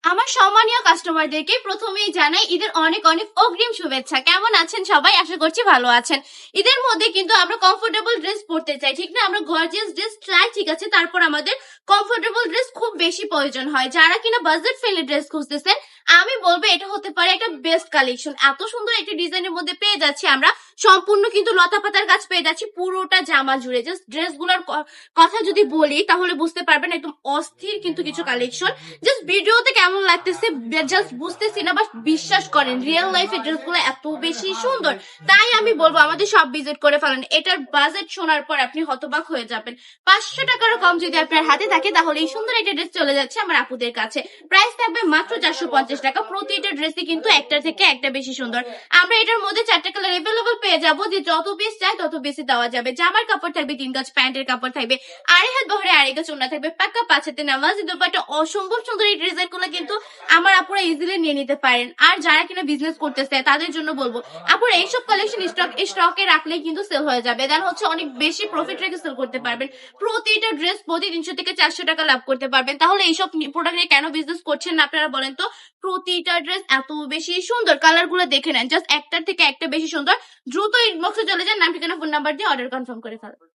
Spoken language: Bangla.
আমার সম্মানীয় কাস্টমারদেরকে প্রথমেই জানাই ঈদের অনেক অনেক অগ্রিম শুভেচ্ছা। কেমন আছেন সবাই? আশা করছি ভালো আছেন। ঈদের মধ্যে কিন্তু আমরা কমফোর্টেবল ড্রেস পরতে চাই, ঠিক না? আমরা গর্জিয়াস ড্রেস চাই, ঠিক আছে, তারপর আমাদের কমফোর্টেবল ড্রেস খুব বেশি প্রয়োজন হয়। যারা কিনা বাজেট ফ্রেন্ডলি ড্রেস খুঁজতেছেন, আমি বলবো এটা হতে পারে একটা বেস্ট কালেকশন। এত সুন্দর একটা ডিজাইনের মধ্যে পেয়ে যাচ্ছি আমরা, সম্পূর্ণ কিন্তু লতা পাতার কাজ পেয়ে যাচ্ছি পুরোটা জামা জুড়ে। জাস্ট ড্রেসগুলোর কথা যদি বলি তাহলে বুঝতে পারবেন একদম অস্থির কিন্তু কিছু কালেকশন। জাস্ট ভিডিওতে কেমন লাগতেছে জাস্ট বুঝতেছি না, বাট বিশ্বাস করেন রিয়েল লাইফে ড্রেসগুলো এত বেশি সুন্দর। তাই আমি বলবো আমাদের সব ভিজিট করে ফেলেন। এটার বাজেট শোনার পর আপনি হতবাক হয়ে যাবেন। 500 টাকারও কম যদি আপনার হাতে থাকে তাহলে এই সুন্দর একটা ড্রেস চলে যাচ্ছে আমার আপুদের কাছে। প্রাইস থাকবে মাত্র 450 টাকা। প্রতিটা ড্রেসই কিন্তু একটা থেকে একটা বেশি সুন্দর। আমরা এটার মধ্যে 4টা কালার এভেলেবল পেয়ে যাবো, যে যত পিস চাই তত বেশি দেওয়া যাবে। জামার কাপড় থাকবে 3 গজ, প্যান্টের কাপড় থাকবে 2.5 হাত বহরে 2.5 গজ, ওড়না থাকবে পাক্কা 5 হাতে নামাজি দুপাট্টা। অসম্ভব সুন্দর এই ডিজাইন গুলো কিন্তু আমার আপুরা ইজিলি নিয়ে নিতে পারেন। আর যারা কিনা বিজনেস করতেছে তাদের জন্য বলবো, আপুরা এইসব কালেকশন স্টকে রাখলে কিন্তু সেল হয়ে যাবে, দেন হচ্ছে অনেক বেশি প্রফিট রেখে সেল করতে পারবেন। প্রতিটা ড্রেস প্রতি 300 থেকে 400 টাকা লাভ করতে পারবেন। তাহলে এইসব প্রোডাক্ট নিয়ে কেন বিজনেস করছেন না আপনারা বলেন তো? প্রতিটা ড্রেস এত বেশি সুন্দর, কালার গুলো দেখে নেন, জাস্ট একটার থেকে একটা বেশি সুন্দর। দ্রুত ইনবক্সে চলে যান, নাম ঠিকানা ফোন নাম্বার দিয়ে অর্ডার কনফার্ম করে ফেলুন।